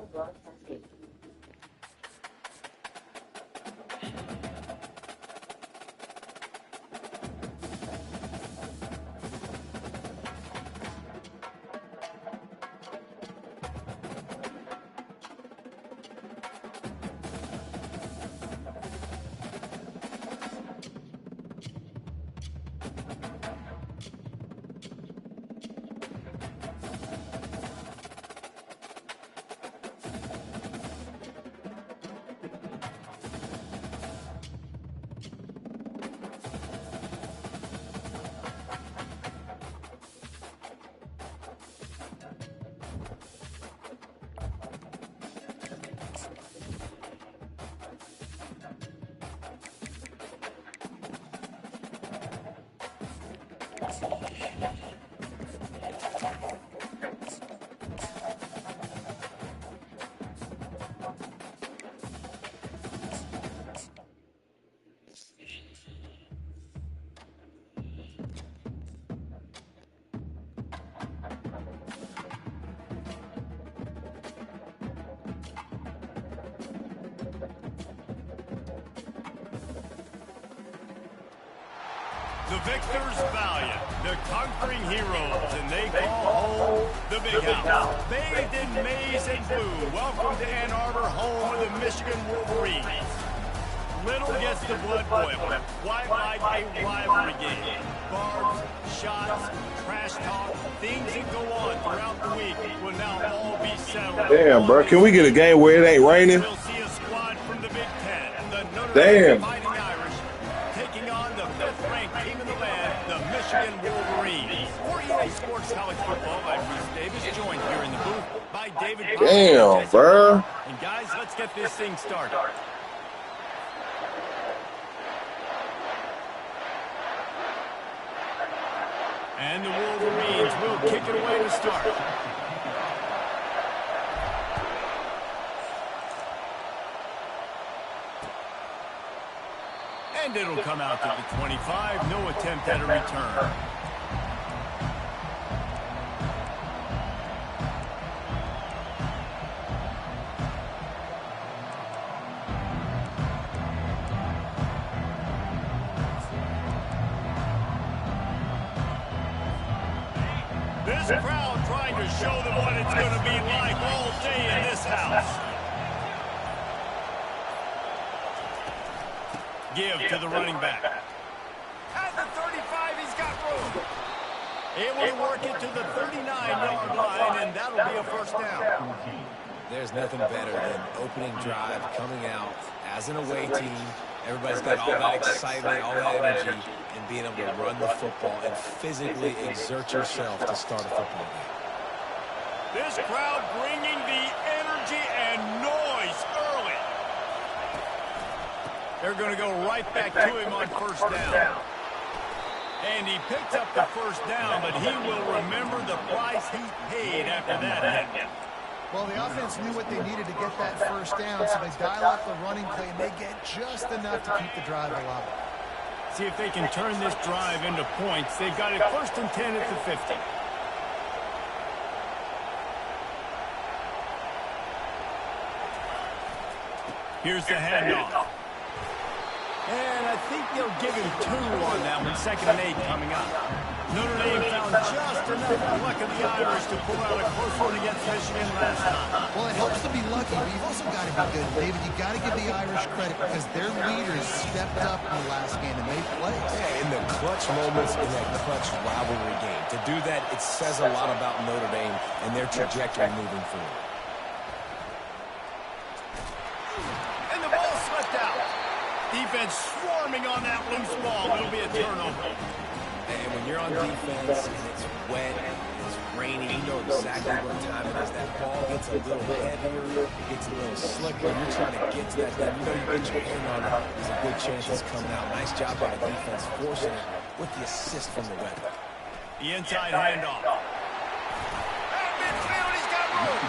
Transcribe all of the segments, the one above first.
The victors valiant, the conquering heroes, and they call home the Big House. Bathed in maize and blue, welcome to Ann Arbor, home of the Michigan Wolverines. Little gets the blood boiling. Quite like a rivalry game. Barbs, shots, trash talk, things that go on throughout the week will now all be settled. Damn, bro, can we get a game where it ain't raining? We'll see a squad from the Big Ten, the Notre Damn. Dame Fighting Irish, taking on the 5th-ranked team in the land, the Michigan Wolverines. 48 Sports College Football by Reese Davis, joined here in the booth by David. Damn, bro. And guys, let's get this thing started. And the Wolverines will kick it away to start. And it'll come out to the 25. No attempt at a return. This crowd trying to show them what it's going to be like all day in this house. Give to the running back. At the 35, he's got room. Able to work it to the 39-yard line, and that'll be a first down. There's nothing better than opening drive, coming out as an away team. Everybody's got all that excitement, all that energy, and being able to run the football and physically exert yourself to start a football game. This crowd bringing the energy and noise early. They're going to go right back to him on first down. And he picked up the first down, but he will remember the price he paid after that hit. Well, the offense knew what they needed to get that first down, so they dial up the running play, and they get just enough to keep the drive alive. See if they can turn this drive into points. They've got it 1st and 10 at the 50. Here's the handoff. And I think they'll give him 2 on that one. 2nd and 8 coming up. Notre Dame found just enough luck of the Irish to pull out a close one against Michigan last time. Well, it helps to be lucky, but you've also got to be good. David, you've got to give the Irish credit because their leaders stepped up in the last game, and they played. Yeah, in the clutch moments in that clutch rivalry game. To do that, it says a lot about Notre Dame and their trajectory moving forward. And the ball slipped out. Defense swarming on that loose ball. It'll be a turnover. And when you're on defense and it's wet and it's raining, you know exactly what time it is. That ball gets a little heavier, it gets a little slicker. You're trying to get to that thing. You know you get your hand on it. There's a good chance it's coming out. Nice job by the defense forcing it with the assist from the weather. The inside handoff. At midfield, he's got room.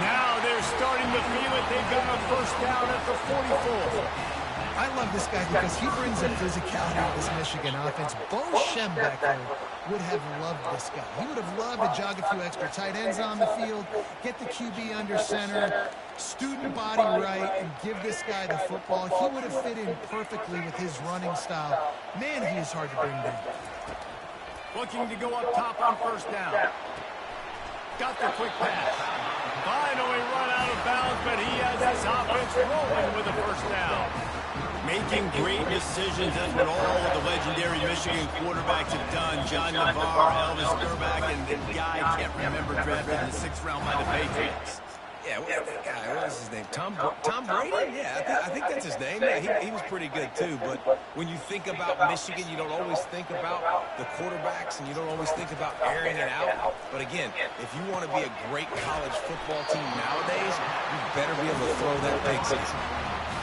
Now they're starting to feel it. They've got a first down at the 44. I love this guy because he brings a physicality to this Michigan offense. Bo Shem back there would have loved this guy. He would have loved to jog a few extra tight ends on the field, get the QB under center, student body right, and give this guy the football. He would have fit in perfectly with his running style. Man, he is hard to bring down. Looking to go up top on first down. Got the quick pass. Finally run out of bounds, but he has his offense rolling with a first down. Making great decisions is what all of the legendary Michigan quarterbacks have done. John Navarre, Elvis Grbac, and the guy I can't remember drafted in the 6th round by the Patriots. Yeah, what's that guy? What was his name? Tom Brady? Yeah, I think that's his name. Yeah, he was pretty good, too. But when you think about Michigan, you don't always think about the quarterbacks, and you don't always think about airing it out. But, again, if you want to be a great college football team nowadays, you better be able to throw that big season.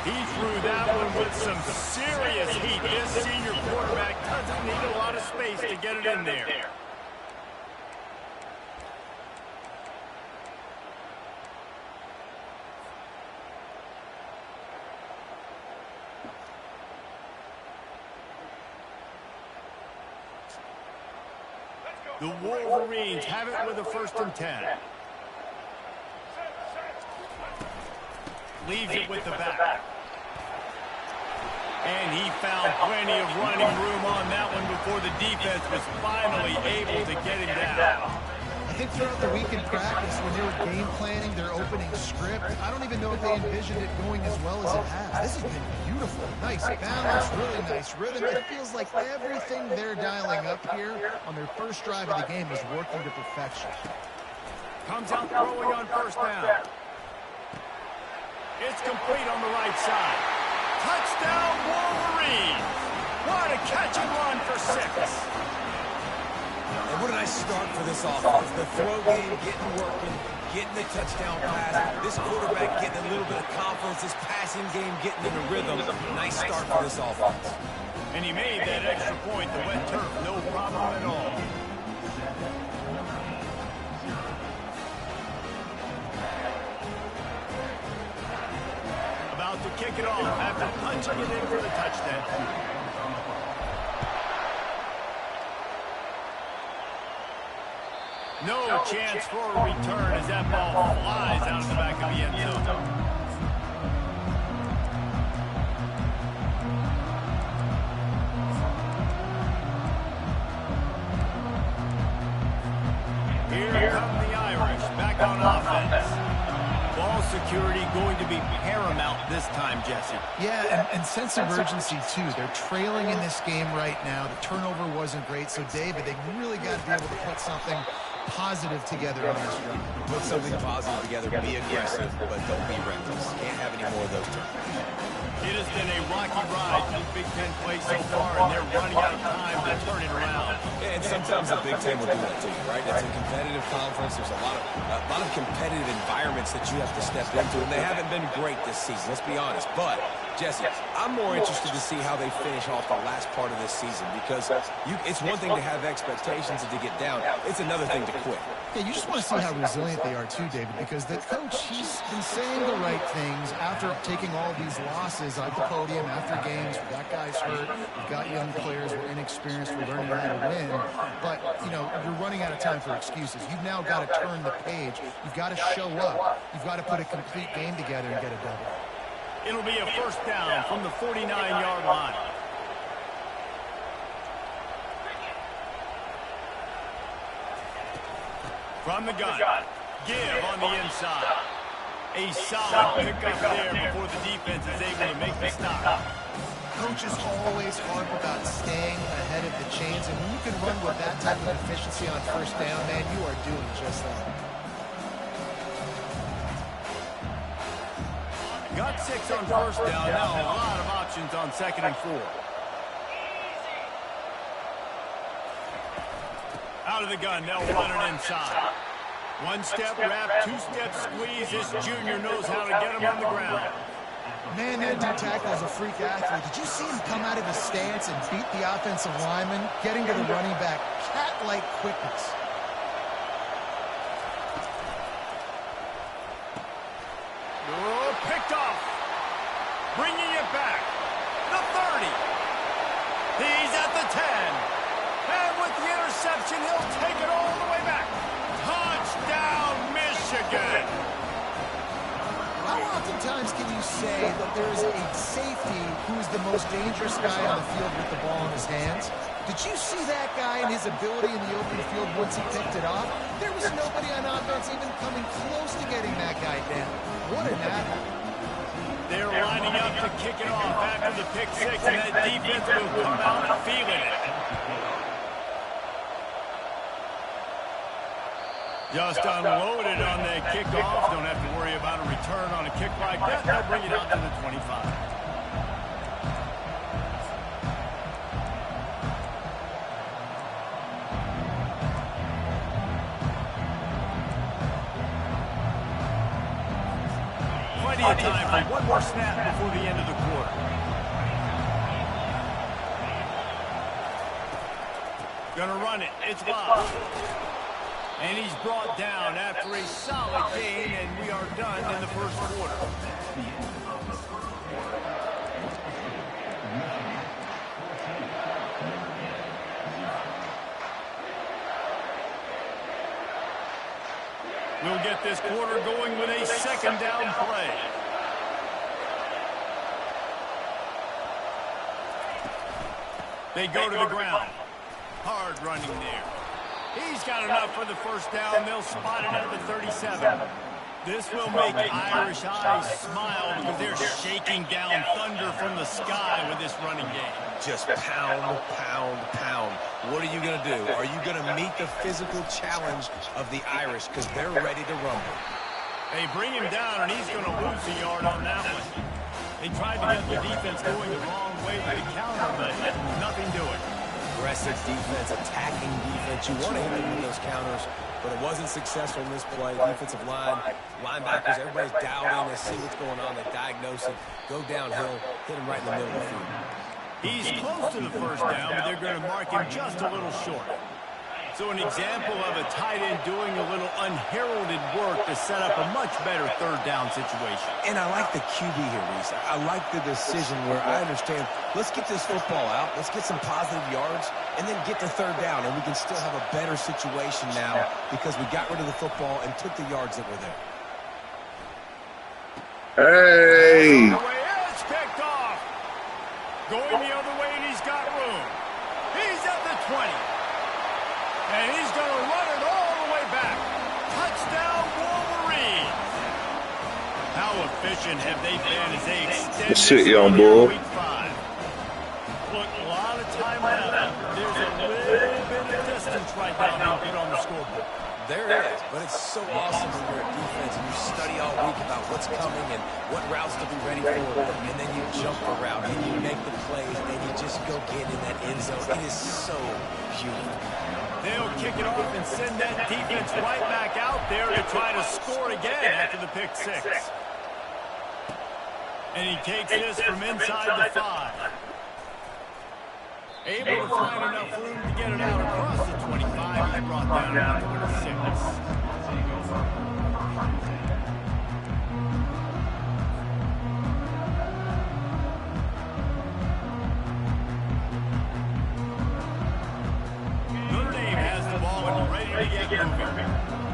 He threw that one with some serious heat. This senior quarterback doesn't need a lot of space to get it in there. The Wolverines have it with a 1st and 10. Leaves it with the back. And he found plenty of running room on that one before the defense was finally able to get him down. I think throughout the week in practice, when they were game planning their opening script, I don't even know if they envisioned it going as well as it has. This has been beautiful. Nice balance, really nice rhythm. It feels like everything they're dialing up here on their first drive of the game is working to perfection. Comes out throwing on first down. It's complete on the right side. Touchdown, Wolverines! What a catch and run for 6. And what a nice start for this offense. The throw game getting working, getting the touchdown pass. This quarterback getting a little bit of confidence. This passing game getting in the rhythm. Nice start for this offense. And he made that extra point. The wet turf, no problem at all. About to kick it off after punching it in for the touchdown. No chance for a return as that ball flies out of the back of the end zone. Here come the Irish back on offense. Ball security going to be paramount this time, Jesse. Yeah, and sense of urgency, too. They're trailing in this game right now. The turnover wasn't great, so, David, they really got to be able to put something positive together on this run. Put something positive together, be aggressive, but don't be reckless. Can't have any more of those turnovers. It has been a rocky ride through Big Ten play so far, and they're running out of time to turn it around. And sometimes the Big Ten will do that to you, right? It's a competitive conference. There's a lot of competitive environments that you have to step into, and they haven't been great this season, let's be honest. But, Jesse, I'm more interested to see how they finish off the last part of this season, because it's one thing to have expectations and to get down. It's another thing to quit. Yeah, you just want to see how resilient they are, too, David, because the coach, he's been saying the right things after taking all these losses at the podium after games. We got guys hurt. We've got young players. We're inexperienced. We're learning how to win. But, you know, you're running out of time for excuses. You've now got to turn the page. You've got to show up. You've got to put a complete game together and get a double. It'll be a first down from the 49-yard line. From the gun, give on the inside. A solid pickup there before the defense is able to make the stop. Coaches always harp about staying ahead of the chains, and when you can run with that type of efficiency on first down, man, you are doing just that. Got 6 on first down, now a lot of options on 2nd and 4. Out of the gun, they'll run it inside. One step wrap, 2-step squeeze. This junior knows how to get him on the ground. Man, that D tackle is a freak athlete. Did you see him come out of his stance and beat the offensive lineman, getting to the running back? Cat-like quickness. Oh, picked off. Bringing it back. The 30. He's at the 10. And with the interception, and he'll take it all the way back. Touchdown, Michigan. How oftentimes can you say that there is a safety who is the most dangerous guy on the field with the ball in his hands? Did you see that guy and his ability in the open field once he picked it off? There was nobody on offense even coming close to getting that guy down. What an athlete. They're lining up to kick it off after the pick six, and that defense will come out feeling it. Just unloaded on that kickoff. Don't have to worry about a return on a kick like that. They'll bring it out to the 25. Plenty of time for one more snap before the end of the quarter. Gonna run it. It's Bob. And he's brought down after a solid gain, and we are done in the first quarter. We'll get this quarter going with a second down play. They go to the ground. Hard running there. He's got enough for the first down. They'll spot it at the 37. This will make Irish eyes smile because they're shaking down thunder from the sky with this running game. Just pound, pound, pound. What are you going to do? Are you going to meet the physical challenge of the Irish because they're ready to rumble? They bring him down, and he's going to lose a yard on that one. They tried to get the defense going the wrong way to the counter, but nothing doing. Aggressive defense, attacking defense. You want to hit them with those counters, but it wasn't successful in this play. Defensive line, linebackers, everybody's doubting. They see what's going on. They diagnose it, go downhill, hit him right in the middle of the field. He's close to the first down, but they're going to mark him just a little short. So an example of a tight end doing a little unheralded work to set up a much better third down situation. And I like the QB here, Reese. I like the decision where I understand, let's get this football out, let's get some positive yards, and then get the third down, and we can still have a better situation now because we got rid of the football and took the yards that were there. Hey! It's picked off. Going the other way, and he's got room. He's at the 20. And he's going to run it all the way back. Touchdown, Wolverines. How efficient have they been as they extend Good shit, this young lead in boy. Week 5? Look, a lot of time left. There's a little bit of distance right now being put on the scoreboard. There is, but it's so awesome when you're a defense and you study all week about what's coming and what routes to be ready for, and then you jump the route and you make the plays and you just go get in that end zone. It is so beautiful. They'll kick it off and send that defense right back out there to try to score again after the pick six. And he takes this from inside the 5. Able to find enough room to get it out across the 25. He brought down to the 26.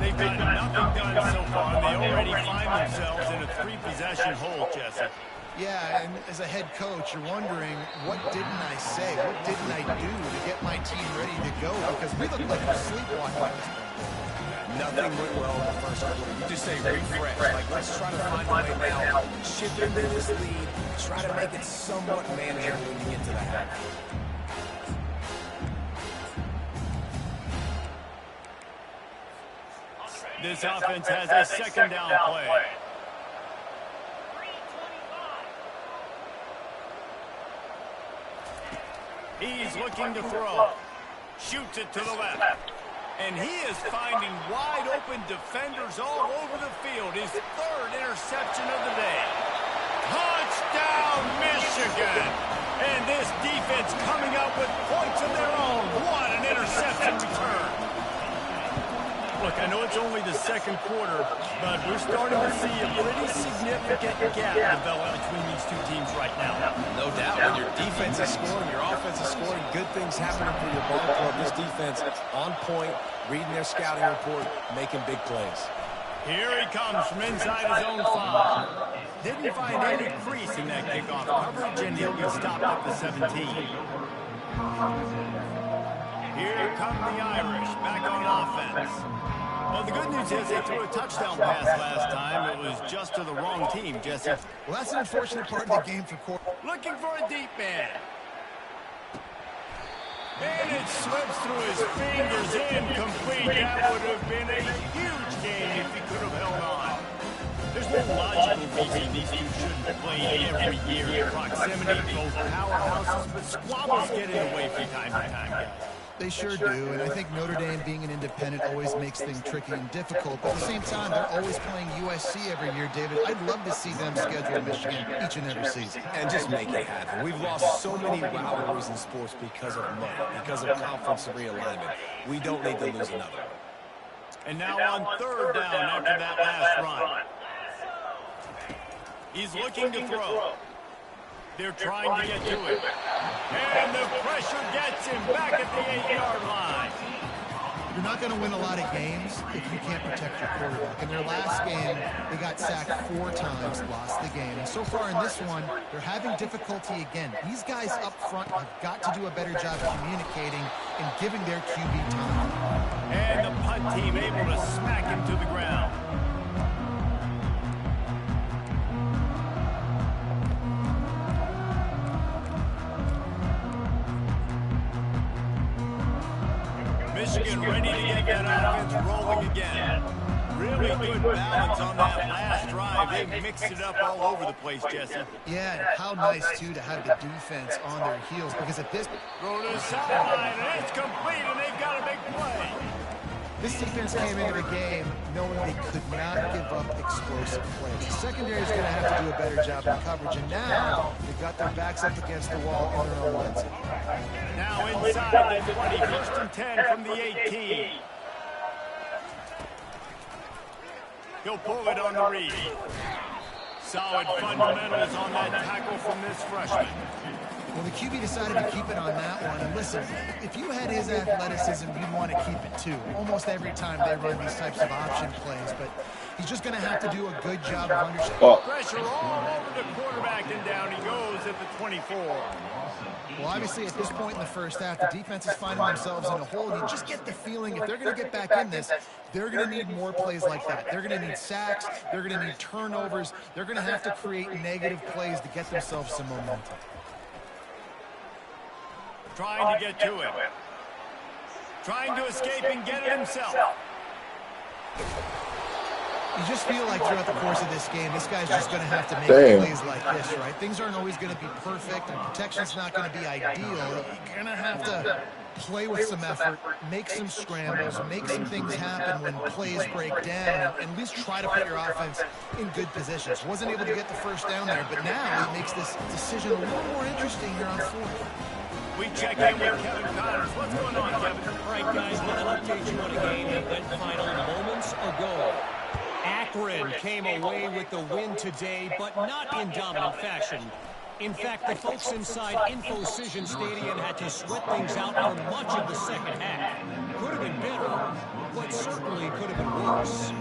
They've got nothing done so far. They already find themselves in a 3-possession hole, Jesse. Yeah, and as a head coach, you're wondering, what didn't I say? What didn't I do to get my team ready to go? Because we look like we're sleepwalking. Nothing went well in the first quarter. You just say refresh. Like, let's try to find a way now. Shift into this lead. Try to make it somewhat manageable when you get to the half. This offense has a second down play. He's looking to throw. Shoots it to the left. And he is finding wide open defenders all over the field. His third interception of the day. Touchdown, Michigan! And this defense coming up with points of their own. What an interception return. Look, I know it's only the second quarter, but we're starting to see a pretty significant gap develop between these two teams right now. No doubt. When your defense is scoring, your offense is scoring, good things happening for your ball club. This defense on point, reading their scouting report, making big plays. Here he comes from inside his own 5. Didn't find any crease in that kickoff coverage, and he'll be stopped at the 17. Here come the Irish, back on offense. Well, the good news is they threw a touchdown pass last time. It was just to the wrong team, Jesse. Well, that's an unfortunate part of the game for Corey. Looking for a deep man. And it slips through his fingers, incomplete. That would have been a huge game if he could have held on. There's no logical reason these two shouldn't play every year. Proximity, both powerhouses, but squabbles get in the way from time to time, guys. They sure do, and I think Notre Dame being an independent always makes things tricky and difficult. But at the same time, they're always playing USC every year, David. I'd love to see them schedule Michigan each and every season. And just make it happen. We've lost so many rivalries in sports because of money, because of conference realignment. We don't need to lose another. And now on third down after that last run. He's looking to throw. They're trying to get to it. And the pressure gets him back at the 8-yard line. You're not going to win a lot of games if you can't protect your quarterback. In their last game, they got sacked 4 times, lost the game. And so far in this one, they're having difficulty again. These guys up front have got to do a better job of communicating and giving their QB time. And the punt team able to smack him to the ground. Michigan ready to get that offense rolling again. Really good balance on that last drive. They mixed it up all over the place, Jesse. Yeah, and how nice, too, to have the defense on their heels, because at this... Throw to the sideline, and it's complete, and they've got a big play. This defense came into the game knowing they could not give up explosive plays. The secondary is going to have to do a better job in coverage, and now they've got their backs up against the wall in their own line. Now inside the 20, 1st and 10 from the 18. He'll pull it on the read. Solid fundamentals on that tackle from this freshman. Well, the QB decided to keep it on that one. And listen, if you had his athleticism, you'd want to keep it too. Almost every time they run these types of option plays, but he's just going to have to do a good job of understanding. Pressure all over the quarterback, and down he goes at the 24. Well, obviously, at this point in the first half, the defense is finding themselves in a hole. You just get the feeling if they're going to get back in this, they're going to need more plays like that. They're going to need sacks. They're going to need turnovers. They're going to have to create negative plays to get themselves some momentum. Trying to get to it. Trying to escape and get it himself. You just feel like throughout the course of this game, this guy's just going to have to make plays like this, right? Things aren't always going to be perfect, and protection's not going to be ideal. You're going to have to play with some effort, make some scrambles, make some things happen when plays break down, and at least try to put your offense in good positions. Wasn't able to get the first down there, but now he makes this decision a little more interesting here on fourth. We check in with Kevin Connors. What's going on, Kevin? All right, guys, I'll update you on a game that went final moments ago. Akron came away with the win today, but not in dominant fashion. In fact, the folks inside InfoCision Stadium had to sweat things out for much of the second half. Could have been better, but certainly could have been worse.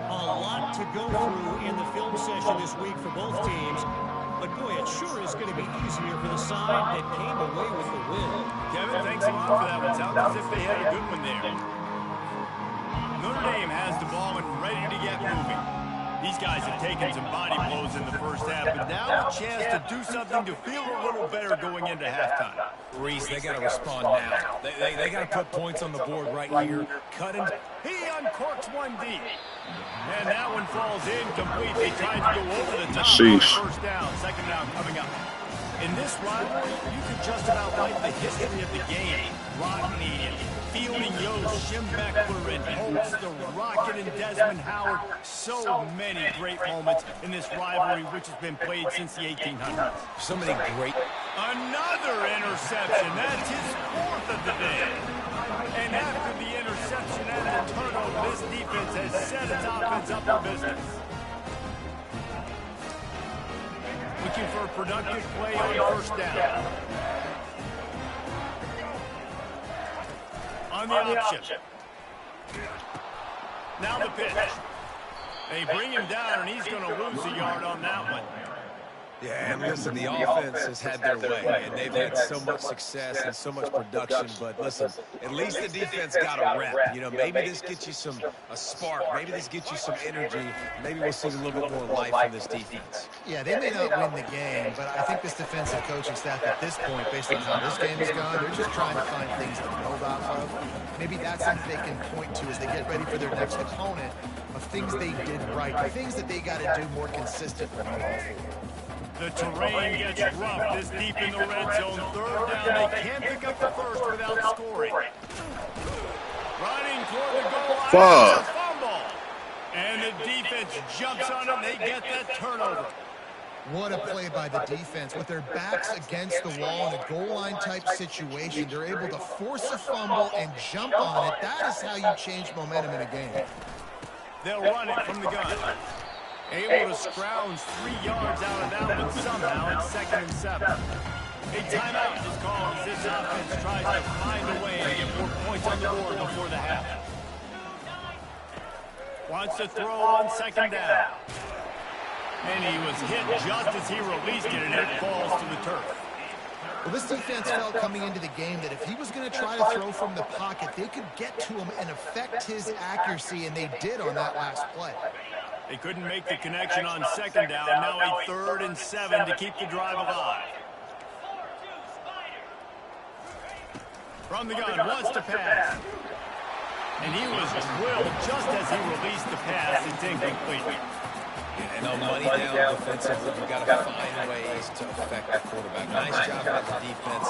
A lot to go through in the film session this week for both teams. But, boy, it sure is going to be easier for the side that came away with the win. Kevin, thanks a lot for that one. Sounds as if they had a good one there. Notre Dame has the ball and ready to get moving. These guys have taken some body blows in the first half, but now a chance to do something to feel a little better going into halftime. Reese, they got to respond now. They got to put points on the board right here. Cut him. He uncorks one deep. And that one falls incomplete. They tried to go over the top on first down. Second down coming up. In this rivalry, you could just about write the history of the game. Rodney and Fielding Yost, Jim Beckler and Holtz, the Rocket and Desmond Howard. So many great moments in this rivalry, which has been played since the 1800s. So many great... Another interception. That's his 4th of the day. And after the interception and the turnover, this defense has set its offense up for business. Looking for a productive play on first down. On the option. Now the pitch. They bring him down, and he's going to lose a yard on that one. Yeah, and listen, the offense has had their way, and they've had so much success and so much production, but listen, at least the defense got a rep. You know, maybe this gets you a spark, maybe this gets you some energy, maybe we'll see a little bit more life from this defense. Yeah, they may not win the game, but I think this defensive coaching staff at this point, based on how this game is gone, they're just trying to find things to build off of. Maybe that's something they can point to as they get ready for their next opponent, of things they did right, things that they got to do more consistently moving forward. The terrain gets rough this deep in the red zone. 3rd down, they can't pick up the first without scoring. Running toward the goal line, Fuck. it's a fumble. And the defense jumps on it, they get that turnover. What a play by the defense. With their backs against the wall in a goal line type situation, they're able to force a fumble and jump on it. That is how you change momentum in a game. They'll run it from the gun. Able to scrounge 3 yards out of that one somehow. It's 2nd and 7. A timeout is called as this offense tries to find a way to get more points on the board before the half. Wants to throw on 2nd down. And he was hit just as he released it, and it falls to the turf. Well, this defense felt coming into the game that if he was going to try to throw from the pocket, they could get to him and affect his accuracy, and they did on that last play. They couldn't make the connection on 2nd down. Now a 3rd and 7 to keep the drive alive. From the gun, wants to pass. And he was drilled just as he released the pass. It's incomplete. And no money down defensively. You've got to find ways to affect the quarterback. Nice job by the defense,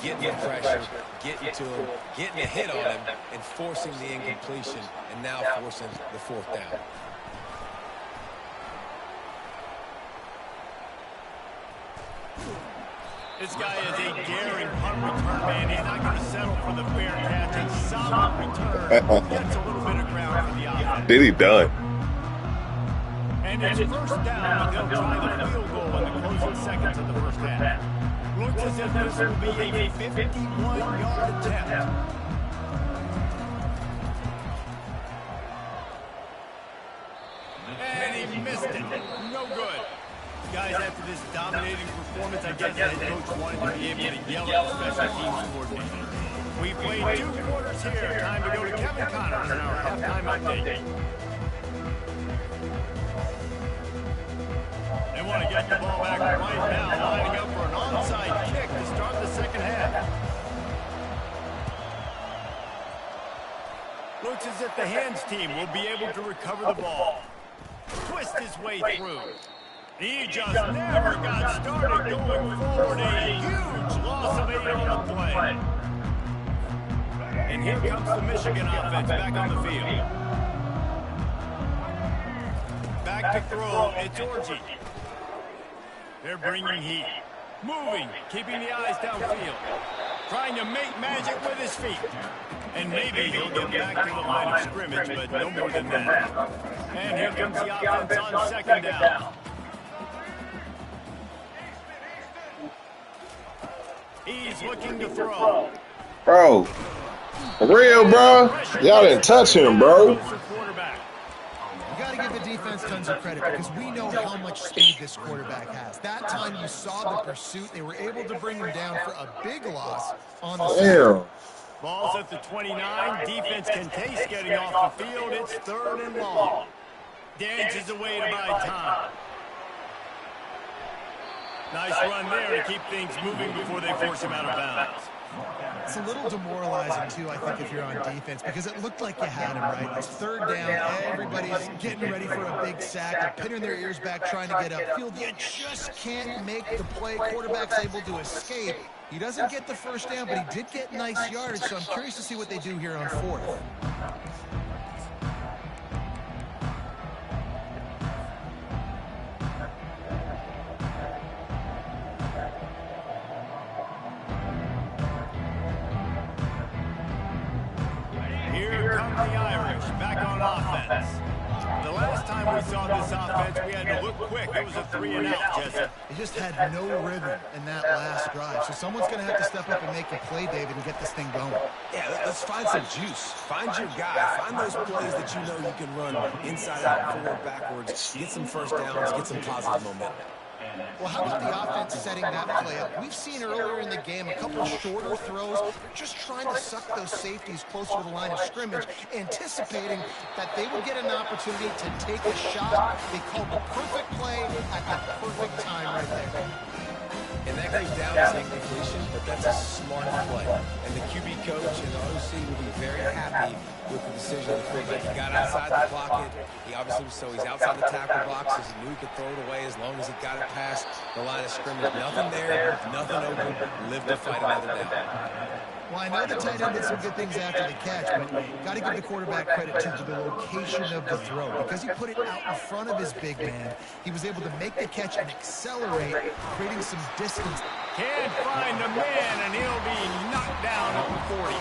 getting the pressure, getting to him, getting a hit on him, and forcing the incompletion, and now forcing the 4th down. This guy is a daring punt return man. He's not going to settle for the fair catch. And solid return gets a little bit of ground for the offense. Did he done? And it's 1st down, but they'll try the field goal in the closing seconds of the first half. Looks as if this will be a 51-yard attempt. And he missed it. No good. Guys, after this dominating performance, I guess the head coach wanted to be able to yell at the special teams coordinator. We played 2 quarters here. Time to go to Kevin Connors in our halftime update. They want to get the ball back right now, lining up for an onside kick to start the 2nd half. Looks as if the hands team will be able to recover the ball. Twist his way through. He just never got started going forward. A huge loss of 8 on the play. And here comes the Michigan offense back on the field. Back to throw. It's Orji. They're bringing heat. Moving, keeping the eyes downfield. Trying to make magic with his feet. And maybe he'll get back to the line of scrimmage, but no more than that. And here comes the offense on 2nd down. He's looking to throw. Bro. For real, bro. Y'all didn't touch him, bro. You got to give the defense tons of credit because we know how much speed this quarterback has. That time you saw the pursuit. They were able to bring him down for a big loss on the Damn. Ball's at the 29. Defense can taste getting off the field. It's 3rd and long. Dances away to buy time. Nice run there to keep things moving before they force him out of bounds. It's a little demoralizing, too, I think, if you're on defense, because it looked like you had him, right? It's third down. Everybody's getting ready for a big sack. They're pinning their ears back, trying to get upfield. You just can't make the play. Quarterback's able to escape. He doesn't get the first down, but he did get nice yardage, so I'm curious to see what they do here on fourth. Here come the Irish back on offense. The last time we saw this offense, we had to look quick. It was a 3-and-out, Jesse. He just had no rhythm in that last drive. So someone's going to have to step up and make a play, David, and get this thing going. Yeah, let's find some juice. Find your guy. Find those plays that you know you can run inside out, forward, backwards. Get some first downs. Get some positive momentum. Well, how about the offense setting that play up? We've seen earlier in the game a couple shorter throws. They're just trying to suck those safeties closer to the line of scrimmage, anticipating that they would get an opportunity to take a shot. They called the perfect play at the perfect time right there. And that goes down as incompletion, but that's a smart play. And the QB coach and the OC will be very happy with the decision of the quarterback. He got outside the pocket. He obviously was he's outside the tackle boxes. He knew he could throw it away as long as he got it past the line of scrimmage. Nothing there, nothing open. Live to fight another down. Well, I know the tight end did some good things after the catch, but got to give the quarterback credit, too, for the location of the throw. Because he put it out in front of his big man, he was able to make the catch and accelerate, creating some distance. Can't find a man, and he'll be knocked down at the 40.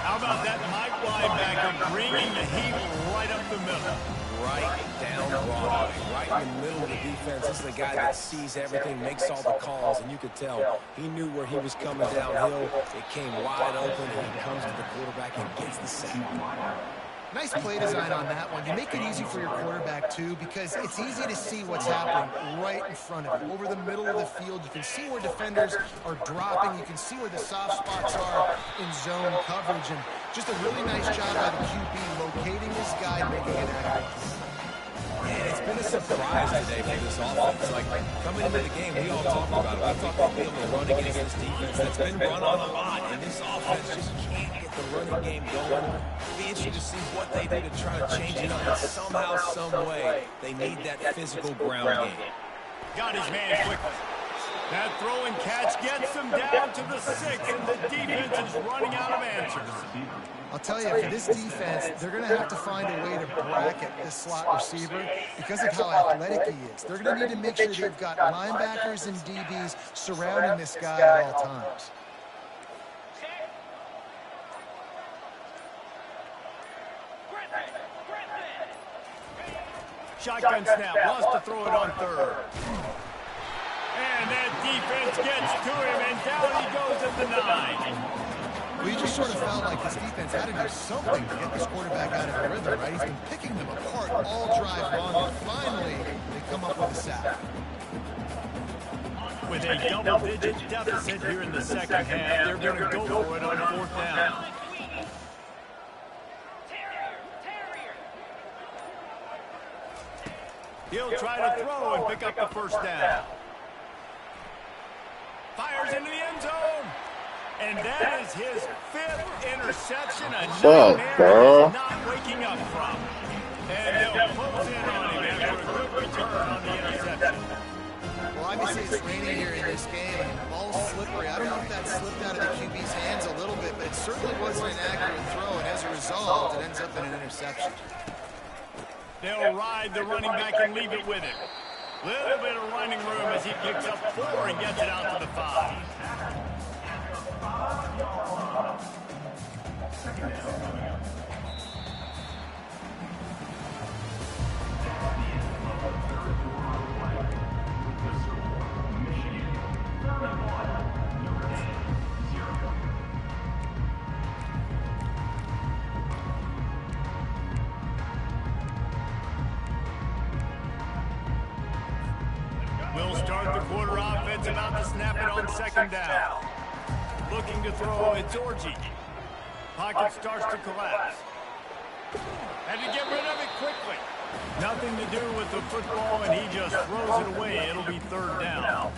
How about that Mike linebacker bringing the heat right up the middle? Right down Broadway, right in the middle of the defense. This is the guy that sees everything, makes all the calls, and you could tell he knew where he was coming downhill. It came wide open, and he comes to the quarterback and gets the sack. Nice play design on that one. You make it easy for your quarterback, too, because it's easy to see what's happening right in front of you. Over the middle of the field, you can see where defenders are dropping. You can see where the soft spots are in zone coverage. And just a really nice job by the QB locating this guy and making it accurate. And it's been a surprise today for this offense. Like, coming into the game, we all talked about it. I thought they'd be able to run against this defense that's been run on a lot, and this offense just can't get the running game going. It'll be interesting to see what they do to try to change it up, but somehow, some way, they need that physical ground game. Got his man quickly. That throw and catch gets them down to the 6, and the defense is running out of answers. I'll tell you, for this defense, they're going to have to find a way to bracket this slot receiver because of how athletic he is. They're going to need to make sure they've got linebackers and DBs surrounding this guy at all times. Shotgun snap, wants to throw it on third. And that defense gets to him, and down he goes at the 9. Well, you just sort of felt like this defense had to do something to get this quarterback out of the rhythm, right? He's been picking them apart all drive long, and finally they come up with a sack. With a double-digit deficit here in the second half, they're going to go for it on 4th down. He'll try to throw and pick up the first down. Fires into the end zone. And that is his 5th interception. A nightmare he's not waking up from. And they'll close in on him after a good return on the interception. Well, obviously it's raining here in this game, and the ball's slippery. I don't know if that slipped out of the QB's hands a little bit, but it certainly wasn't an accurate throw, and as a result, it ends up in an interception. They'll ride the running back and leave it with him. Little bit of running room as he picks up 4 and gets it out to the 5. We'll start the quarter offense, about to snap it on 2nd down. Looking to throw, it's Orji. Pocket starts to collapse. Had to get rid of it quickly. Nothing to do with the football, and he just throws it away. It'll be 3rd down.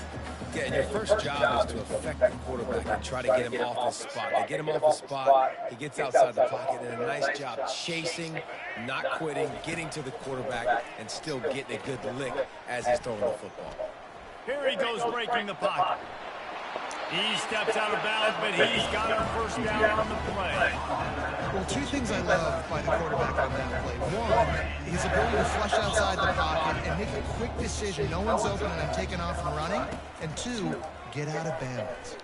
Yeah, and your first job is to affect the quarterback and try to get him off his spot. They get him off his spot, he gets outside the pocket, and a nice job chasing, not quitting, getting to the quarterback, and still getting a good lick as he's throwing the football. Here he goes breaking the pocket. He steps out of bounds, but he's got a first down on the play. Well, two things I love by the quarterback on that play. One, his ability to flush outside the pocket and make a quick decision. No one's open and I'm taking off and running. And two, get out of bounds.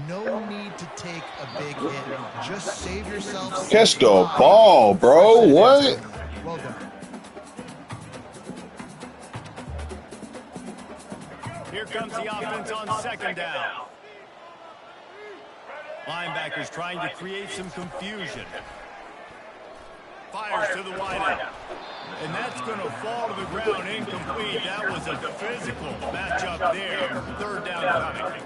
No need to take a big hit. Just save yourself. Catch the ball, bro. What? Well done. Here comes the offense on second down. Linebackers trying to create some confusion. Fires to the wideout. And that's going to fall to the ground incomplete. That was a physical matchup there. Third down coming.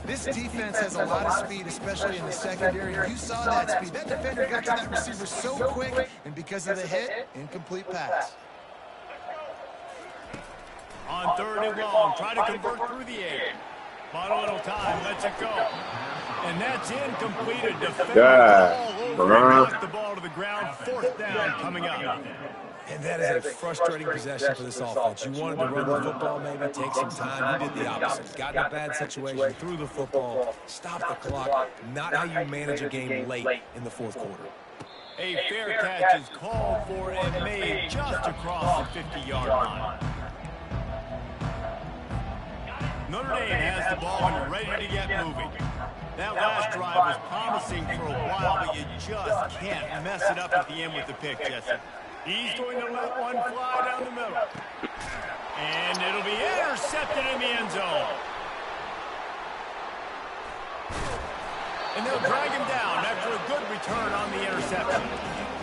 This defense has a lot of speed, especially in the secondary. You saw that speed. That defender got to that receiver so quick, and because of the hit, incomplete pass. On third and long, try to convert through the air. But a little time, lets it go. And that's incomplete. A defender all over and knocked the ball to the ground. Fourth down coming up. And that is a frustrating possession for this offense. You wanted to run the football, maybe take some time. You did the opposite. Got in a bad situation, threw the football, stopped the clock. Not how you manage a game late in the fourth quarter. A fair catch is called for and made just across the 50-yard line. Notre Dame has the ball and you're ready to get moving. That last drive was promising for a while, but you just can't mess it up at the end with the pick, Jesse. He's going to let one fly down the middle. And it'll be intercepted in the end zone. And they'll drag him down after a good return on the interception.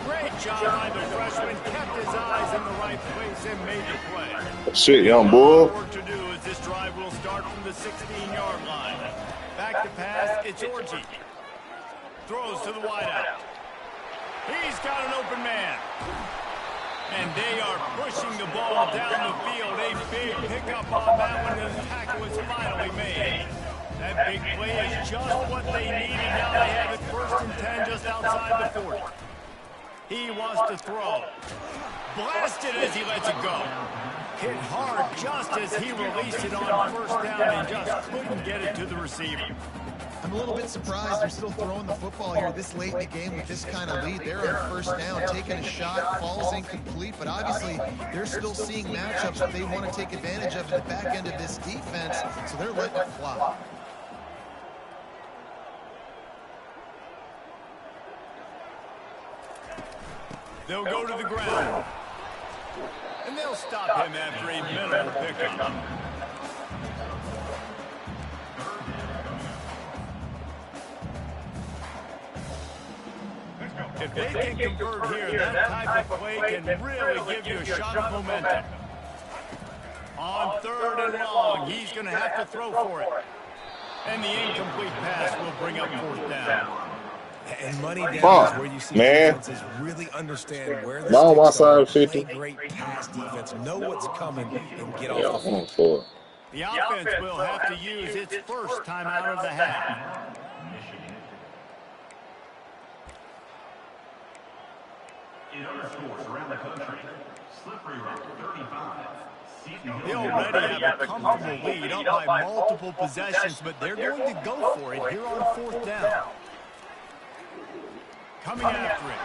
Great job by the freshman. Kept his eyes in the right place and made the play. Shit, young bull. Work to do as this drive will start from the 16-yard line. Back to pass, it's Orji. Throws to the wideout. He's got an open man. And they are pushing the ball down the field. A big pickup on that one, and the tackle is finally made. That big play is just what they needed. Now they have it 1st and 10 just outside the 40. He wants to throw. Blasted as he lets it go. Hit hard just as he released it on 1st down and just couldn't get it to the receiver. I'm a little bit surprised they're still throwing the football here this late in the game with this kind of lead. They're on 1st down, taking a shot, falls incomplete, but obviously they're still seeing matchups that they want to take advantage of in the back end of this defense, so they're letting it fly. They'll go to the ground. And they'll stop him after a minimal pickup. If they can convert here, that type of play can really give you a shot of momentum. On 3rd and long, he's going to have to throw for it. And the incomplete pass will bring up 4th down. And money down is where you see defenses really understand where the sticks are, play great pass defense, know what's coming, and get off the field. The offense will have to use its first timeout of the half. In other sports around the country, Slippery Rock 35. They already have a comfortable lead up by multiple possessions, but they're going to go for it here on 4th down. Coming after it.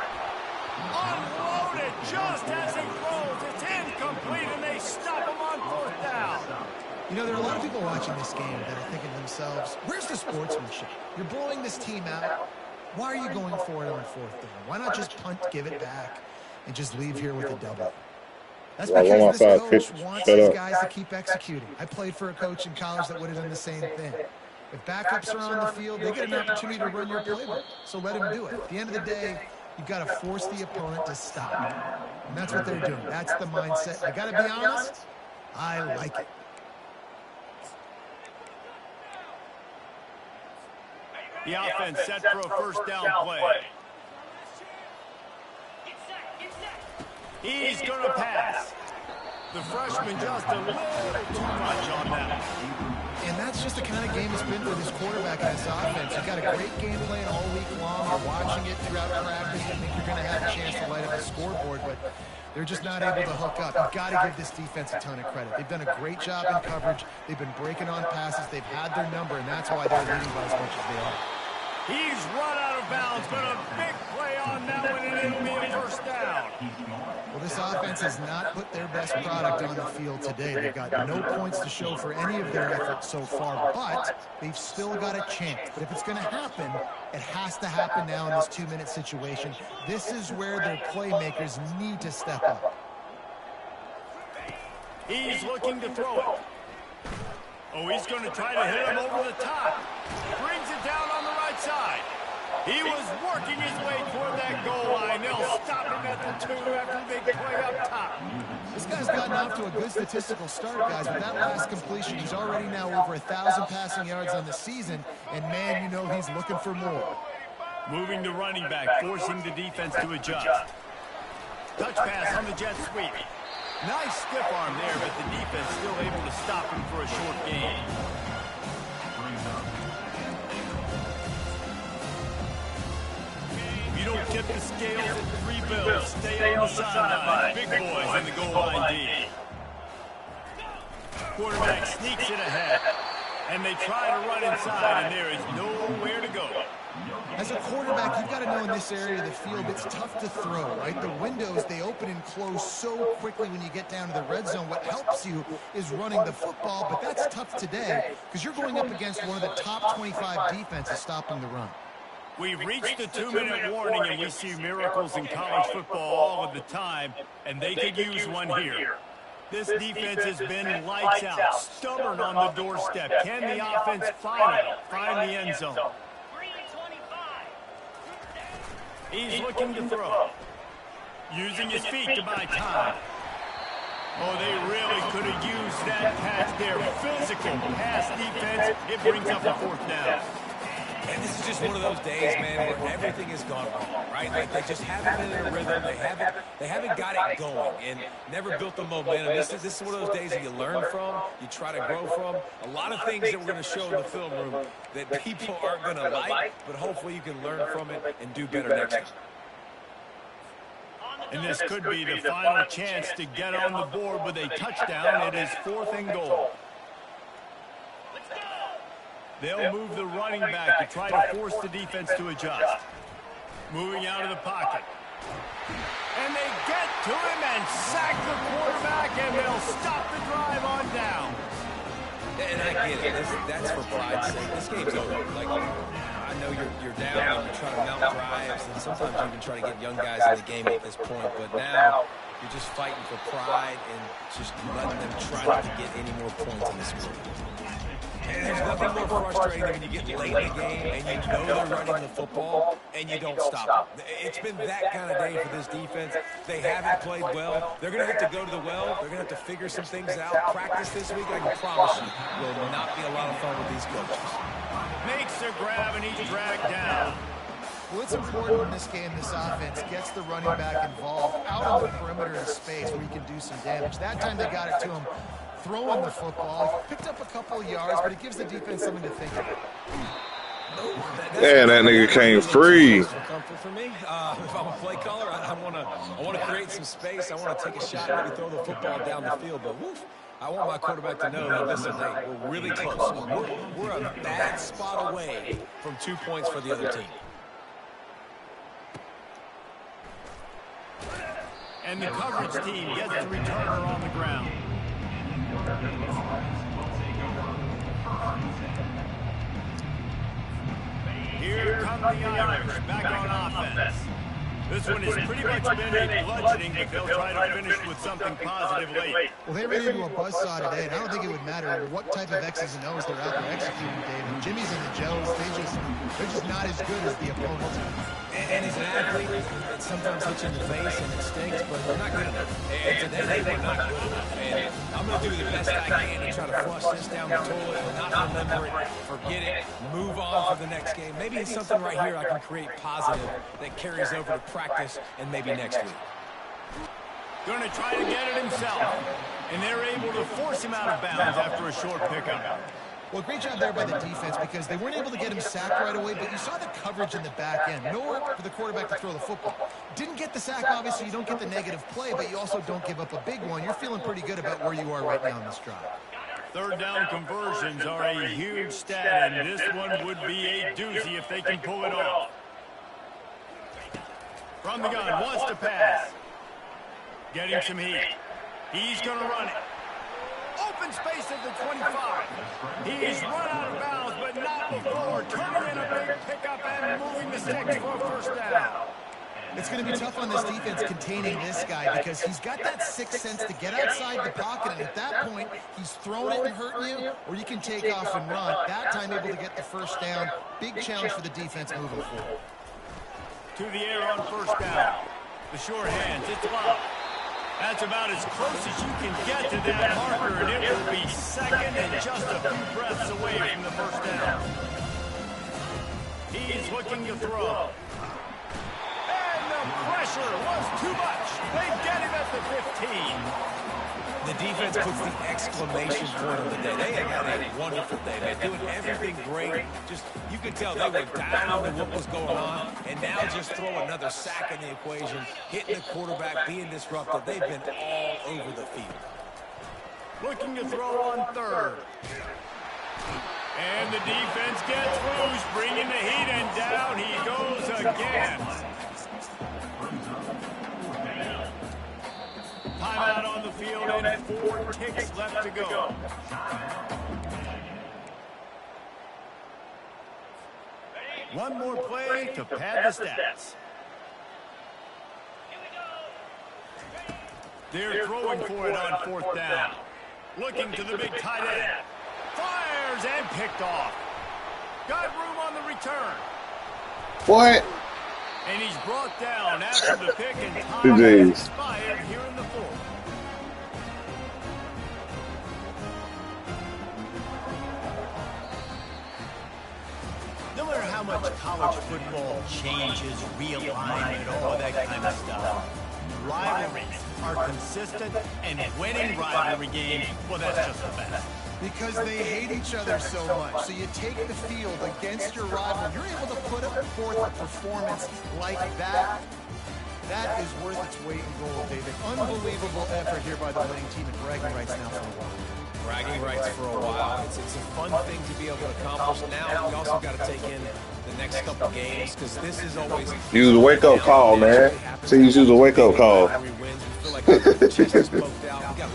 Unloaded just as he throws. It's incomplete, and they stop him on 4th down. You know, there are a lot of people watching this game that are thinking to themselves, where's the sportsmanship? You're blowing this team out. Why are you going for it on 4th down? Why not just punt, give it back, and just leave here with a double? That's because this coach wants his guys to keep executing. I played for a coach in college that would have done the same thing. If backups are on the field, they get an opportunity to run your playbook. So let them do it. At the end of the day, you've got to force the opponent to stop. And that's what they're doing. That's the mindset. I got to be honest, I like it. The offense set for a 1st down play. He's going to pass. The freshman just a little too much on that. And that's just the kind of game it's been for this quarterback and this offense. You've got a great game plan all week long. You're watching it throughout practice. You think you're going to have a chance to light up the scoreboard, but they're just not able to hook up. You've got to give this defense a ton of credit. They've done a great job in coverage. They've been breaking on passes. They've had their number, and that's why they're leading by as much as they are. He's run out of bounds, but a big play on that one, and it'll be a first down. Well, this offense has not put their best product on the field today. They've got no points to show for any of their efforts so far, but they've still got a chance. But if it's going to happen, it has to happen now in this 2-minute situation. This is where their playmakers need to step up. He's looking to throw it. Oh, he's going to try to hit him over the top. Brings it down on the right side. He was working his way toward that goal line. They'll stop him at the 2 after the big play up top. This guy's gotten off to a good statistical start, guys. With that last completion, he's already now over 1,000 passing yards on the season. And, man, you know he's looking for more. Moving to running back, forcing the defense to adjust. Touch pass on the jet sweep. Nice stiff arm there, but the defense still able to stop him for a short gain. You don't tip the scales at 3 bills. Stay on the sideline. Big boys in the goal line D. Quarterback sneaks it ahead. And they try to run inside, and there is nowhere to go. As a quarterback, you've got to know in this area of the field, it's tough to throw, right? The windows, they open and close so quickly when you get down to the red zone. What helps you is running the football, but that's tough today because you're going up against one of the top 25 defenses stopping the run. We've reached the 2-minute warning, and we see miracles in college football all of the time, and they could use one here. This defense has been lights out, stubborn on the doorstep. Can the offense find the end zone? He's looking to throw. Using his feet to buy time. Oh, they really could have used that catch there. Physical pass defense. It brings up a 4th down. And this is just one of those days, man, where everything has gone wrong, right? Like they just haven't been in a rhythm. They haven't got it going and never built the momentum. This is one of those days that you learn from, you try to grow from. A lot of things that we're going to show in the film room that people aren't going to like, but hopefully you can learn from it and do better next time. And this could be the final chance to get on the board with a touchdown. It is 4th and goal. They'll move the running back to try to force the defense to adjust. Moving out of the pocket. And they get to him and sack the quarterback, and they'll stop the drive on down. And I get it. That's for pride's sake. This game's over. Like, I know you're down and you're trying to mount drives, and sometimes you even try to get young guys in the game at this point. But now you're just fighting for pride and just letting them try not to get any more points on the score. And there's nothing more frustrating than when you get late in the game and you know they're running the football and you don't stop them. It's been that kind of day for this defense. They haven't played well. They're going to have to go to the well. They're going to have to figure some things out. Practice this week, I can promise you, will not be a lot of fun with these coaches. Makes the grab and he's dragged down. Well, it's important in this game, this offense gets the running back involved out on the perimeter of space where he can do some damage. That time they got it to him throwing the football. He picked up a couple of yards, but it gives the defense something to think about. Yeah, that nigga came free. For me, if I'm a play caller, I want to create some space. I want to take a shot and maybe throw the football down the field. But woof, I want my quarterback to know that listen, we're really close. We're a bad spot away from 2 points for the other team. And the coverage team gets the returner on the ground. Here come the Irish back on offense. This one has pretty much been a bludgeoning, but they'll try to finish with something positive late. Well, they ran into a buzzsaw today, and I don't think it would matter what type of X's and O's they're out there executing, David. Jimmy's and the Joes, they're just not as good as the opponents. And as an athlete, it sometimes hits you in the face and it stinks, but they're not good enough. And today they were not good enough. And I'm going to do the best I can to try to flush this down the toilet and not remember it, forget it, move on for the next game. Maybe it's something right here I can create positive that carries over to practice and maybe next week. Going to try to get it himself. And they're able to force him out of bounds after a short pickup. Well, great job there by the defense because they weren't able to get him sacked right away, but you saw the coverage in the back end. Nowhere for the quarterback to throw the football. Didn't get the sack, obviously. You don't get the negative play, but you also don't give up a big one. You're feeling pretty good about where you are right now in this drive. Third down conversions are a huge stat, and this one would be a doozy if they can pull it off. From the gun, wants to pass. Getting some heat. He's going to run it. Open space at the 25. He's run out of bounds, but not before turning in a big pickup and moving the sticks for a first down. It's going to be tough on this defense containing this guy because he's got that sixth sense to get outside the pocket, and at that point, he's throwing it and hurting you, or you can take off and run. That time able to get the first down. Big challenge for the defense moving forward. To the air on first down. The short hands, it's low. That's about as close as you can get to that marker, and it will be second and just a few breaths away from the first down. He's looking to throw. And the pressure was too much. They get him at the 15. The defense puts the exclamation point on the day. They have had a wonderful day. They're doing everything great. Just, you could tell they were down to what was going on, and now just throw another sack in the equation, hitting the quarterback, being disruptive. They've been all over the field. Looking to throw on third. And the defense gets loose, bringing the heat, and down he goes again. Timeout on the field and 4 ticks left to go. One more play to pad the stats. They're throwing for it on fourth down. Looking to the big tight end. Fires and picked off. Got room on the return. What? And he's brought down after the pick, and time has expired here in the fourth. No matter how much college football changes, realignment, all of that kind of stuff, rivalries are consistent, and winning rivalry games, well, that's just the best. Because they hate each other so much. So you take the field against your rival. You're able to put forth a performance like that. That is worth its weight in gold, David. Unbelievable effort here by the winning team, and bragging rights now for a while. Bragging rights for a while. It's a fun thing to be able to accomplish. Now we also got to take in the next couple games because this is always... Use a wake-up call, man. Please use a wake-up call. We feel like the chest is poked out. We got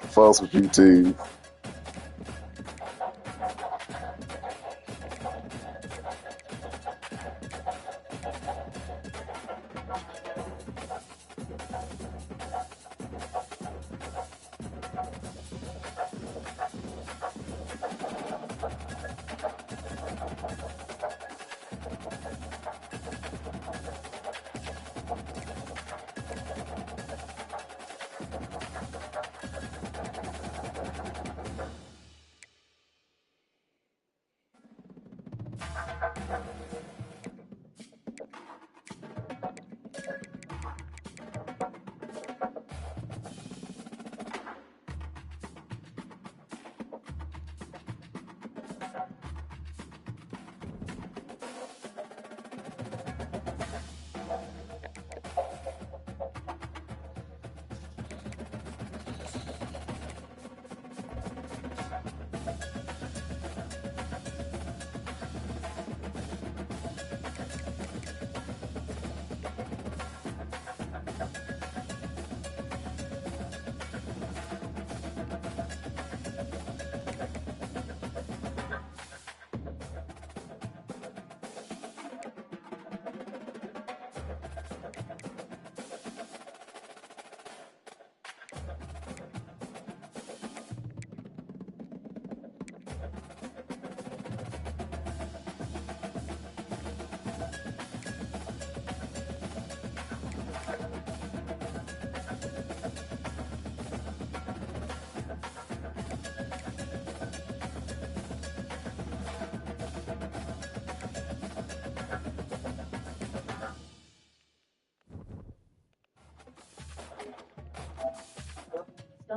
Fuss with you too.